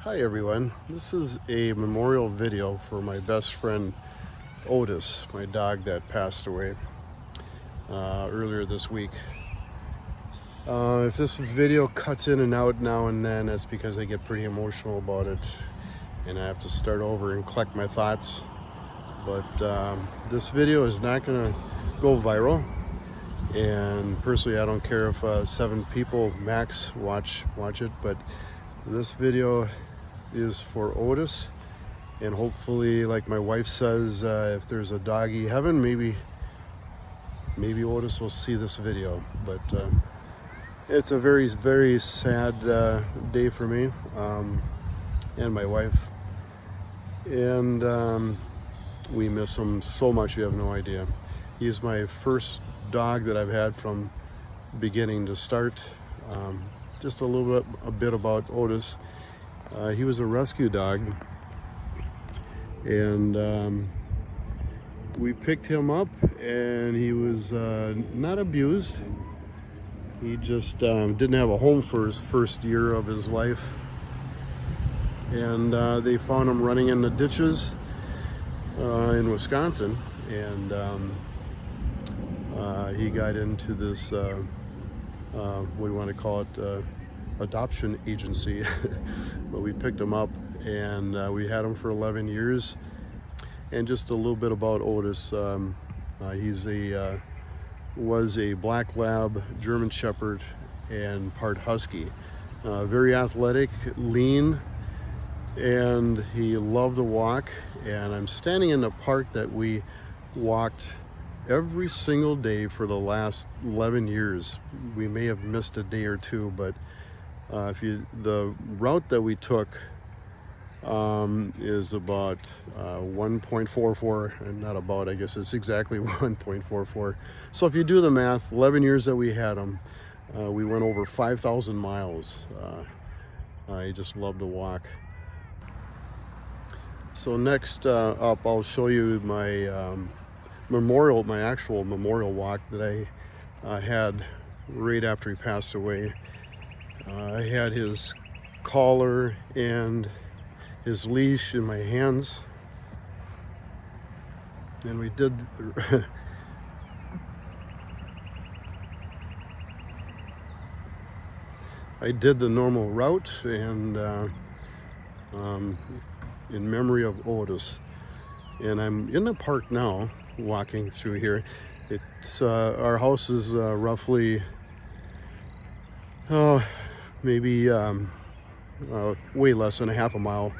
Hi everyone, this is a memorial video for my best friend Otis, my dog that passed away earlier this week. If this video cuts in and out now and then, it's because I get pretty emotional about it and I have to start over and collect my thoughts. But this video is not going to go viral, and personally I don't care if 7 people max watch it, but this video is for Otis, and hopefully, like my wife says, if there's a doggy heaven, maybe Otis will see this video. But it's a very, very sad day for me and my wife, and we miss him so much you have no idea. He's my first dog that I've had from beginning to start. Just a bit about Otis. He was a rescue dog, and we picked him up, and he was not abused. He just didn't have a home for his first year of his life, and they found him running in the ditches in Wisconsin, and he got into this what do you want to call it, adoption agency. But we picked him up, and we had him for 11 years. And just a little bit about Otis. Was a black lab, German Shepherd, and part Husky. Very athletic, lean, and he loved to walk. And I'm standing in the park that we walked every single day for the last 11 years. We may have missed a day or two, but the route that we took is about 1.44, and not about, I guess it's exactly 1.44. So if you do the math, 11 years that we had him, we went over 5,000 miles. I just love to walk. So next up, I'll show you my my actual memorial walk that I had right after he passed away. I had his collar and his leash in my hands, and we did I did the normal route, and in memory of Otis. And I'm in the park now, walking through here. It's our house is roughly maybe way less than a half a mile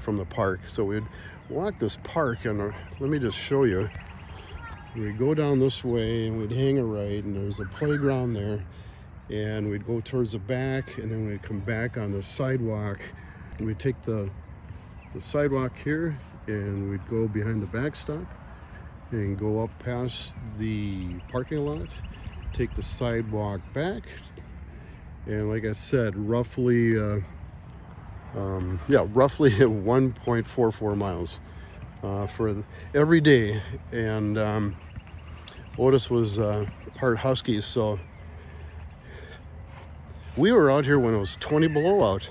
from the park. So we'd walk this park, and let me just show you. We'd go down this way, and we'd hang a right, and there's a playground there, and we'd go towards the back, and then we'd come back on the sidewalk, and we'd take the sidewalk here, and we'd go behind the backstop and go up past the parking lot, take the sidewalk back, and like I said, roughly roughly 1.44 miles for every day. And Otis was part Husky, so we were out here when it was 20 below out.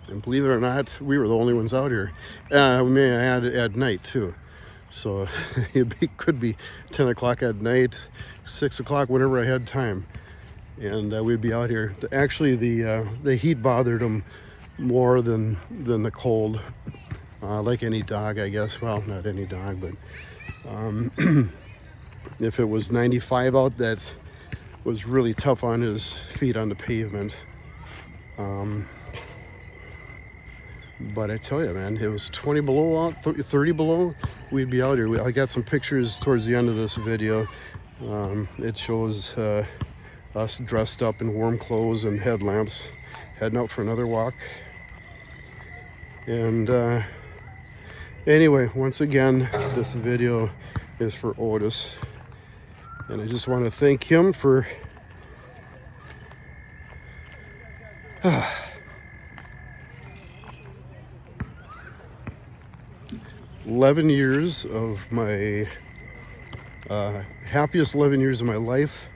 And believe it or not, we were the only ones out here. We may add at night too. So it could be 10 o'clock at night, 6 o'clock, whenever I had time. And we'd be out here. Actually, the heat bothered him more than the cold, like any dog, I guess. Well, not any dog, but if it was 95 out, that was really tough on his feet on the pavement. But I tell you, man, it was 20 below out, 30 below, we'd be out here. I got some pictures towards the end of this video. It shows us dressed up in warm clothes and headlamps, heading out for another walk. And anyway, once again, this video is for Otis, and I just want to thank him for 11 years of my happiest 11 years of my life.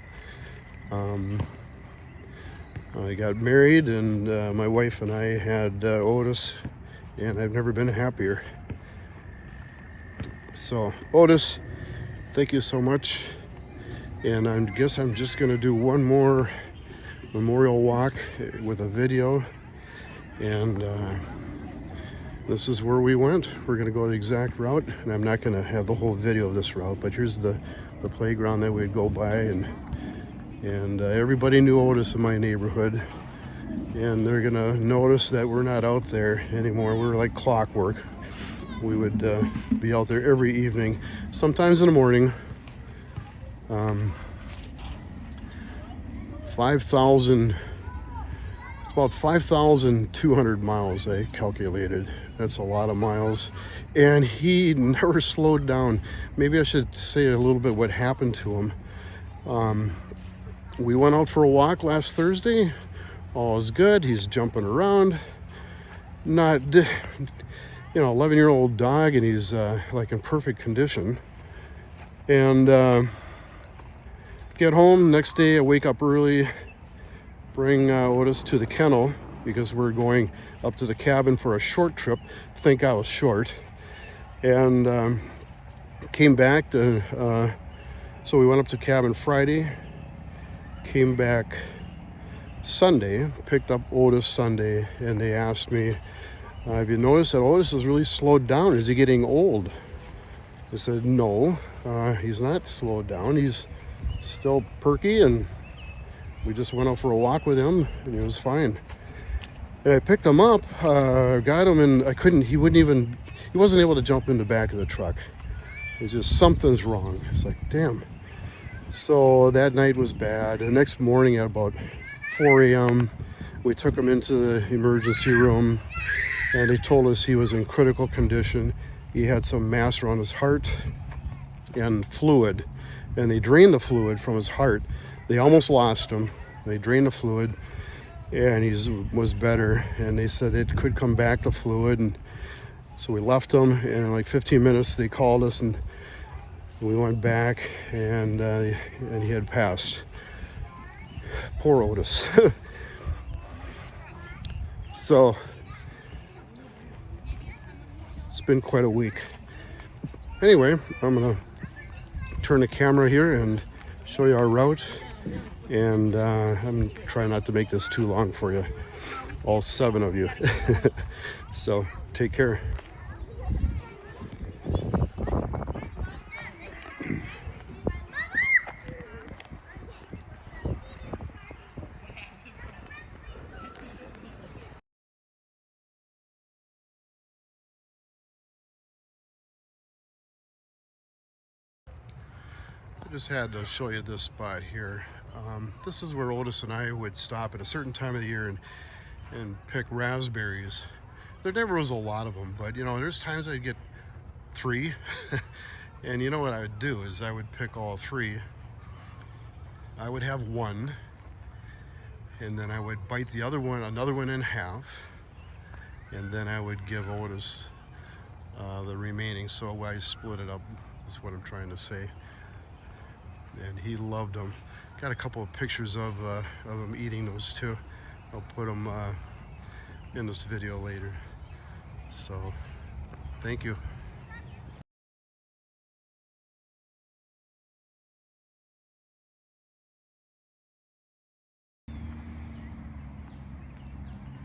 I got married, and my wife and I had Otis, and I've never been happier. So Otis, thank you so much. And I guess I'm just going to do one more memorial walk with a video. And this is where we went. We're going to go the exact route. And I'm not going to have the whole video of this route, but here's the playground that we'd go by. And everybody knew Otis in my neighborhood. And they're going to notice that we're not out there anymore. We're like clockwork. We would be out there every evening, sometimes in the morning. 5,000, it's about 5,200 miles I calculated. That's a lot of miles. And he never slowed down. Maybe I should say a little bit what happened to him. We went out for a walk last Thursday. All is good. He's jumping around. Not, 11-year-old dog, and he's like in perfect condition. And get home next day. I wake up early, bring Otis to the kennel because we're going up to the cabin for a short trip. Think I was short, and came back to. So we went up to cabin Friday. Came back Sunday. Picked up Otis Sunday, and they asked me, "Have you noticed that Otis has really slowed down? Is he getting old?" I said, "No, he's not slowed down. He's still perky, and we just went out for a walk with him, and he was fine." And I picked him up, got him, and he wasn't able to jump in the back of the truck. It's just, something's wrong. It's like, damn. So that night was bad. The next morning at about 4 a.m., we took him into the emergency room, and they told us he was in critical condition. He had some mass around his heart and fluid, and they drained the fluid from his heart. They almost lost him. They drained the fluid, and he was better, and they said it could come back to fluid. And so we left him, and in like 15 minutes they called us, and we went back, and he had passed. Poor Otis. So it's been quite a week. Anyway, I'm gonna turn the camera here and show you our route, and I'm trying not to make this too long for you, all 7 of you. So take care. Just had to show you this spot here. This is where Otis and I would stop at a certain time of the year and pick raspberries. There never was a lot of them, but there's times I'd get 3. And you know what I would do is I would pick all 3. I would have 1, and then I would bite another one in half, and then I would give Otis the remaining. So I split it up, is what I'm trying to say. And he loved them. Got a couple of pictures of him eating those too. I'll put them in this video later. So, thank you.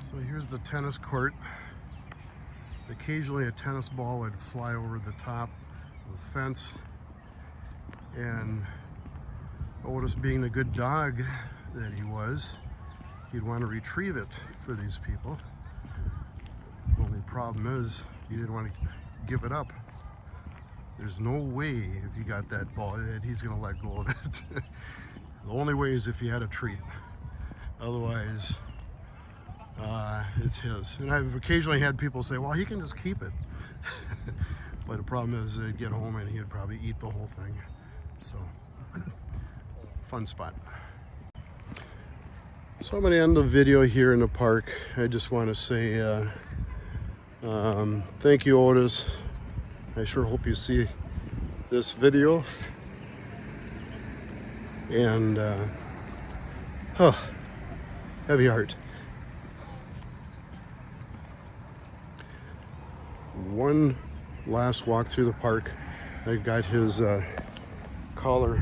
So here's the tennis court. Occasionally a tennis ball would fly over the top of the fence, and Otis, being the good dog that he was, he'd want to retrieve it for these people. The only problem is he didn't want to give it up. There's no way if you got that ball that he's going to let go of it. The only way is if he had a treat. Otherwise, it's his. And I've occasionally had people say, well, he can just keep it. But the problem is they'd get home and he'd probably eat the whole thing. So, fun spot. So I'm going to end the video here in the park. I just want to say thank you, Otis. I sure hope you see this video. And Heavy heart. One last walk through the park. I got his collar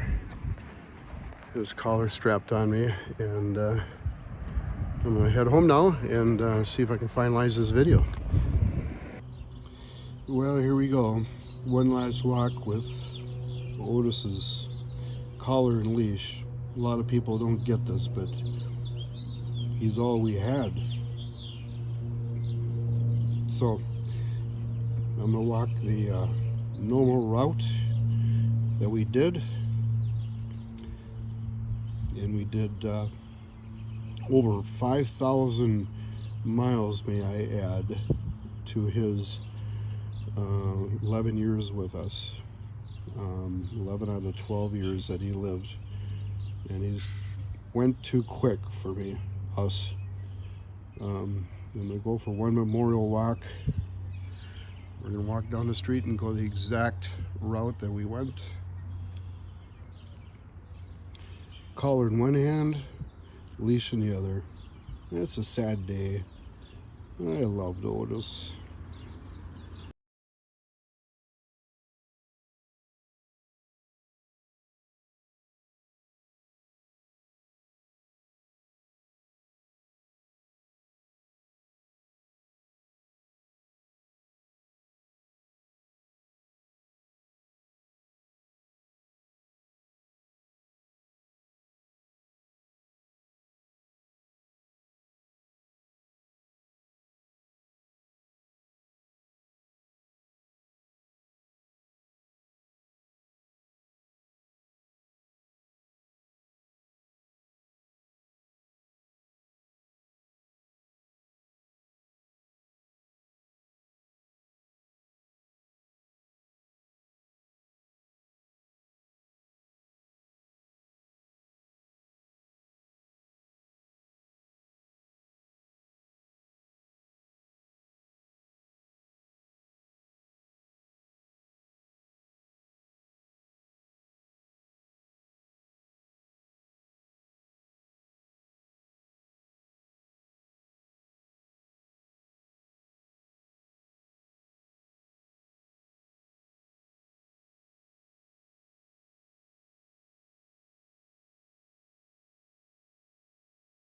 strapped on me, and I'm gonna head home now and see if I can finalize this video. Well, here we go. One last walk with Otis's collar and leash. A lot of people don't get this, but he's all we had. So I'm gonna walk the normal route that we did, and we did over 5,000 miles, may I add, to his 11 years with us. 11 out of 12 years that he lived, and he's went too quick for us. I'm gonna go for one memorial walk. We're gonna walk down the street and go the exact route that we went. Collar in one hand, leash in the other. It's a sad day. I loved Otis.